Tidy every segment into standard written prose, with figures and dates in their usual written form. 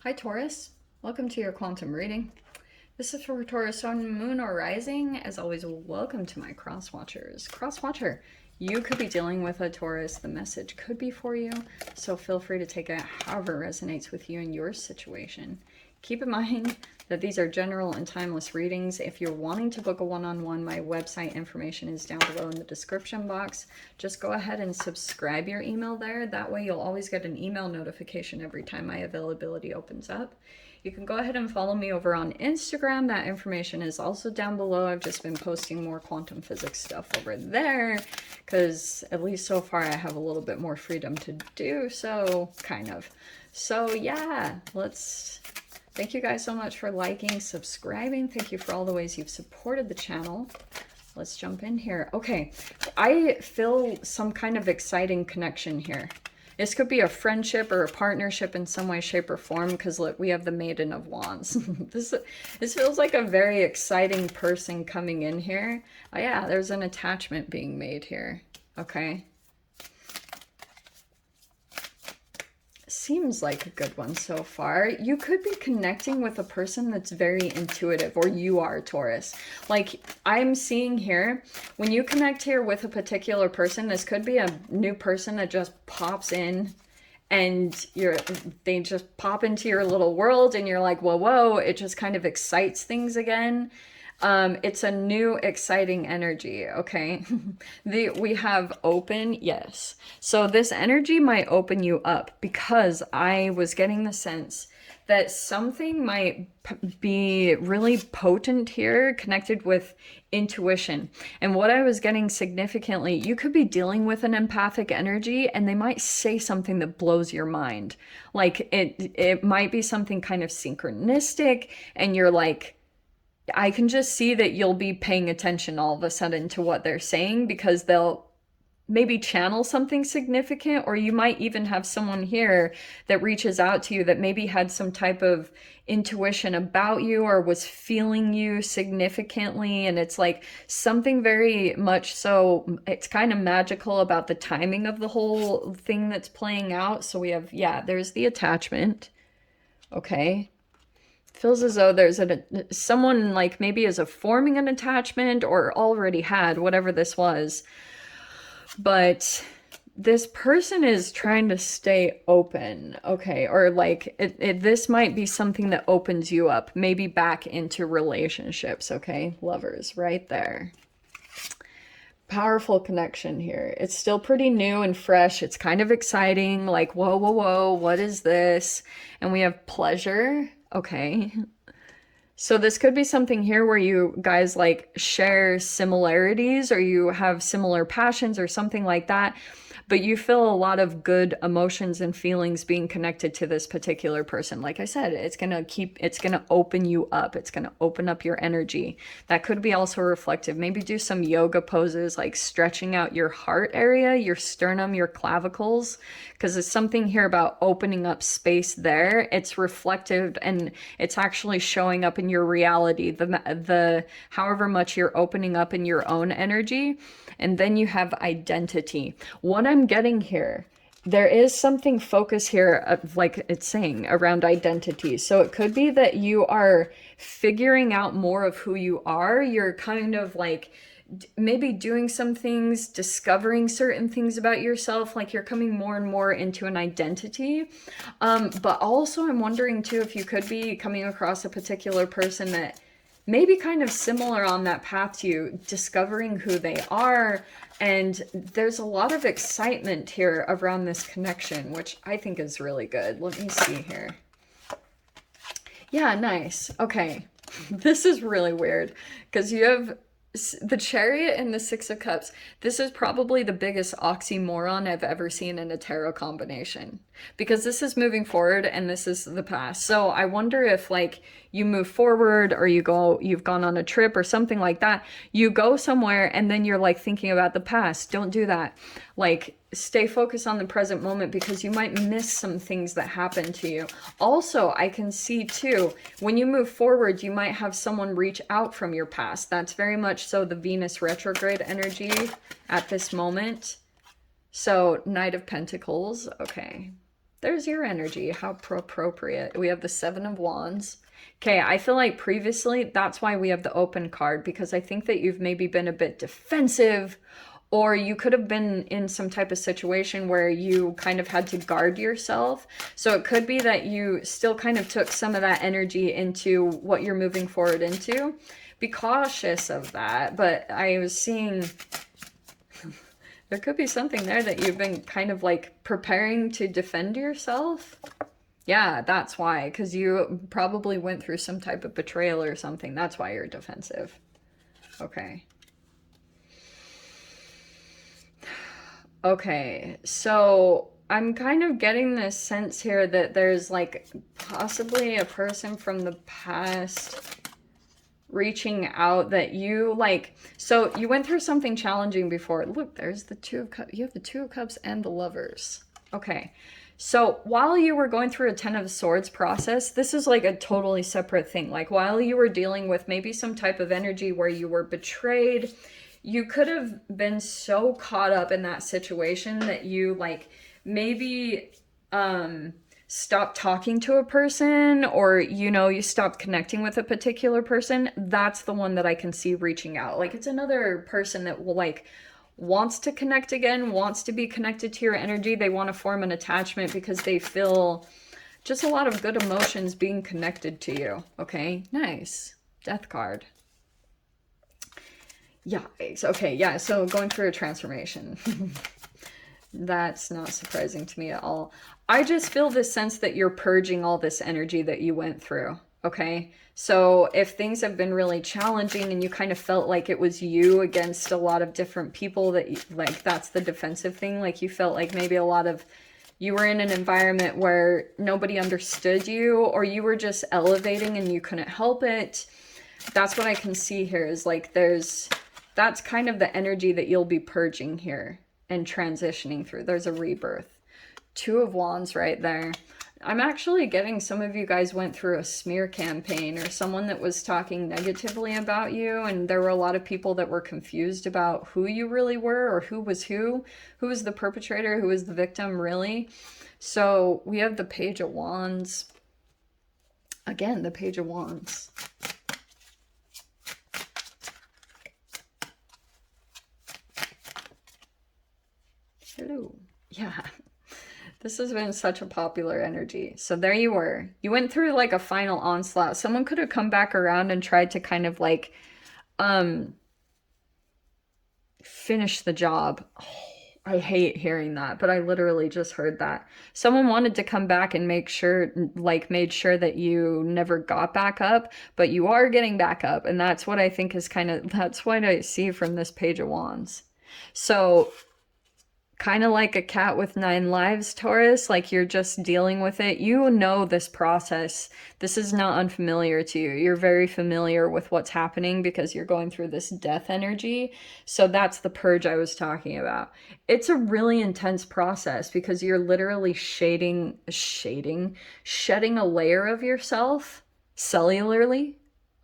Hi Taurus, welcome to your quantum reading. This is for Taurus Sun, Moon, or Rising. As always, welcome to my cross watchers. Cross watcher, you could be dealing with a Taurus. The message could be for you, so feel free to take it however resonates with you in your situation. Keep in mind that these are general and timeless readings. If you're wanting to book a one-on-one, my website information is down below in the description box. Just go ahead and subscribe your email there. That way you'll always get an email notification every time my availability opens up. You can go ahead and follow me over on Instagram. That information is also down below. I've just been posting more quantum physics stuff over there because at least so far I have a little bit more freedom to do so, kind of. So yeah, thank you guys so much for liking, subscribing. Thank you for all the ways you've supported the channel. Let's jump in here. Okay, I feel some kind of exciting connection here. This could be a friendship or a partnership in some way, shape, or form, because look, we have the Maiden of Wands. This feels like a very exciting person coming in here. Oh yeah, there's an attachment being made here. Okay. Seems like a good one so far. You could be connecting with a person that's very intuitive, or you are, Taurus. Like I'm seeing here, when you connect here with a particular person, this could be a new person that just pops in and they just pop into your little world and you're like, whoa, whoa, it just kind of excites things again. It's a new exciting energy. Okay. We have open. Yes. So this energy might open you up because I was getting the sense that something might be really potent here connected with intuition. And what I was getting significantly, you could be dealing with an empathic energy and they might say something that blows your mind. Like it might be something kind of synchronistic and you're like, I can just see that you'll be paying attention all of a sudden to what they're saying because they'll maybe channel something significant, or you might even have someone here that reaches out to you that maybe had some type of intuition about you or was feeling you significantly. And it's like something very much so, it's kind of magical about the timing of the whole thing that's playing out. So we have, yeah, there's the attachment. Okay. Feels as though there's someone like maybe is forming an attachment or already had whatever this was, but this person is trying to stay open. Okay, or like this might be something that opens you up, maybe back into relationships. Okay, lovers right there. Powerful connection here. It's still pretty new and fresh. It's kind of exciting, like whoa, whoa, whoa, what is this? And we have pleasure. Okay. So this could be something here where you guys like share similarities or you have similar passions or something like that, but you feel a lot of good emotions and feelings being connected to this particular person. Like I said, it's going to open you up. It's going to open up your energy. That could be also reflective. Maybe do some yoga poses, like stretching out your heart area, your sternum, your clavicles, because it's something here about opening up space there. It's reflective and it's actually showing up in your reality, the however much you're opening up in your own energy. And then you have identity. What I'm getting here, there is something focus here, like it's saying, around identity. So it could be that you are figuring out more of who you are. You're kind of like maybe doing some things, discovering certain things about yourself, like you're coming more and more into an identity. But also I'm wondering too if you could be coming across a particular person that maybe kind of similar on that path to you, discovering who they are. And there's a lot of excitement here around this connection, which I think is really good. Let me see here. Yeah, nice. Okay. This is really weird because you have the Chariot and the Six of Cups. This is probably the biggest oxymoron I've ever seen in a tarot combination, because this is moving forward and this is the past. So I wonder if like you move forward or you've gone on a trip or something like that, you go somewhere and then you're like thinking about the past. Don't do that. Like stay focused on the present moment because you might miss some things that happen to you. Also, I can see too, when you move forward, you might have someone reach out from your past. That's very much so the Venus retrograde energy at this moment. So Knight of Pentacles. Okay. There's your energy. How appropriate. We have the Seven of Wands. Okay, I feel like previously that's why we have the Open card, because I think that you've maybe been a bit defensive, or you could have been in some type of situation where you kind of had to guard yourself. So it could be that you still kind of took some of that energy into what you're moving forward into. Be cautious of that. But I was seeing there could be something there that you've been kind of like preparing to defend yourself. Yeah, that's why, because you probably went through some type of betrayal or something. That's why you're defensive. Okay. Okay, so I'm kind of getting this sense here that there's like possibly a person from the past reaching out that you like. So you went through something challenging before. Look, there's the Two of Cups. You have the Two of Cups and the Lovers. Okay. So while you were going through a Ten of Swords process, this is like a totally separate thing. Like while you were dealing with maybe some type of energy where you were betrayed, you could have been so caught up in that situation that you like maybe stopped talking to a person, or you stopped connecting with a particular person. That's the one that I can see reaching out. Like it's another person that will like wants to connect again, wants to be connected to your energy. They want to form an attachment because they feel just a lot of good emotions being connected to you. Okay, nice. Death card. Yeah, okay, yeah, so going through a transformation. That's not surprising to me at all. I just feel this sense that you're purging all this energy that you went through, okay? So if things have been really challenging and you kind of felt like it was you against a lot of different people, that you, like that's the defensive thing, like you felt like maybe you were in an environment where nobody understood you, or you were just elevating and you couldn't help it. That's what I can see here is like that's kind of the energy that you'll be purging here and transitioning through. There's a rebirth. Two of Wands right there. I'm actually getting some of you guys went through a smear campaign, or someone that was talking negatively about you, and there were a lot of people that were confused about who you really were, or who was the perpetrator, who was the victim really. So we have the Page of Wands. Again, the Page of Wands. Hello. Yeah. This has been such a popular energy. So there you were. You went through like a final onslaught. Someone could have come back around and tried to kind of like finish the job. Oh, I hate hearing that, but I literally just heard that. Someone wanted to come back and made sure that you never got back up, but you are getting back up. And that's what I think is that's what I see from this Page of Wands. So kind of like a cat with 9 lives, Taurus, like you're just dealing with it. You know this process. This is not unfamiliar to you. You're very familiar with what's happening because you're going through this death energy. So that's the purge I was talking about. It's a really intense process because you're literally shedding a layer of yourself cellularly.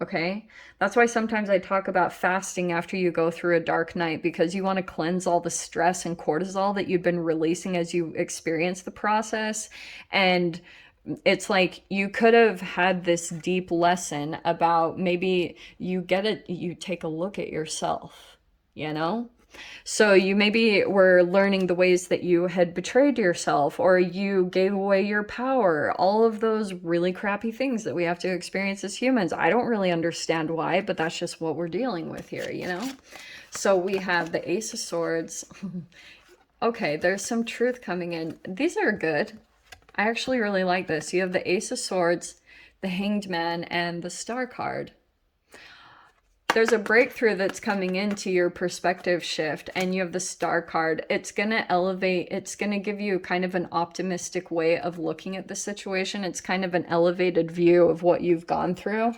Okay, that's why sometimes I talk about fasting after you go through a dark night, because you want to cleanse all the stress and cortisol that you've been releasing as you experience the process. And it's like you could have had this deep lesson about maybe you take a look at yourself, So you maybe were learning the ways that you had betrayed yourself, or you gave away your power, all of those really crappy things that we have to experience as humans. I don't really understand why, but that's just what we're dealing with here, So we have the Ace of Swords. Okay, there's some truth coming in. These are good. I actually really like this. You have the Ace of Swords, the Hanged Man, and the Star card. There's a breakthrough that's coming into your perspective shift, and you have the Star card. It's going to elevate, it's going to give you kind of an optimistic way of looking at the situation. It's kind of an elevated view of what you've gone through.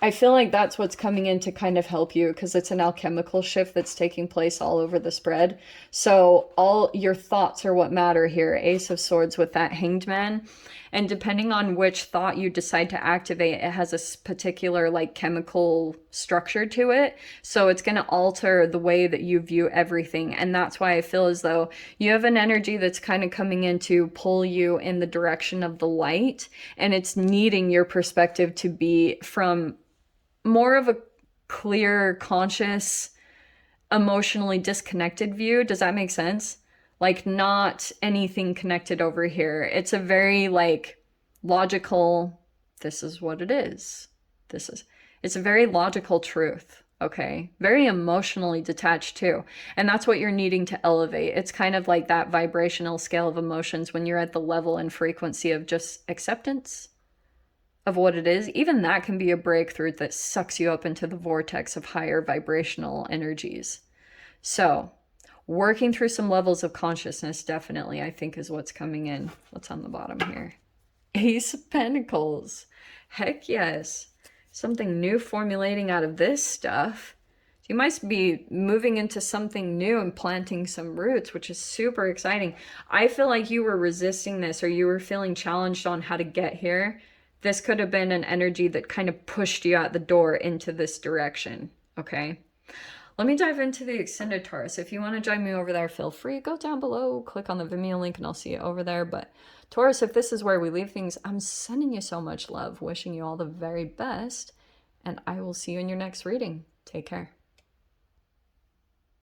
I feel like that's what's coming in to kind of help you because it's an alchemical shift that's taking place all over the spread. So all your thoughts are what matter here. Ace of Swords with that Hanged Man. And depending on which thought you decide to activate, it has a particular like chemical structure to it. So it's going to alter the way that you view everything. And that's why I feel as though you have an energy that's kind of coming in to pull you in the direction of the light. And it's needing your perspective to be from more of a clear, conscious, emotionally disconnected view. Does that make sense? Like, not anything connected over here. It's a very, like, logical, this is what it is. It's a very logical truth, okay? Very emotionally detached, too. And that's what you're needing to elevate. It's kind of like that vibrational scale of emotions when you're at the level and frequency of just acceptance of what it is. Even that can be a breakthrough that sucks you up into the vortex of higher vibrational energies. So working through some levels of consciousness definitely, I think, is what's coming in. What's on the bottom here? Ace of Pentacles. Heck yes. Something new formulating out of this stuff. You might be moving into something new and planting some roots, which is super exciting. I feel like you were resisting this, or you were feeling challenged on how to get here. This could have been an energy that kind of pushed you out the door into this direction, okay? Let me dive into the extended Taurus. If you want to join me over there, feel free. Go down below, click on the Vimeo link, and I'll see you over there. But Taurus, if this is where we leave things, I'm sending you so much love, wishing you all the very best, and I will see you in your next reading. Take care.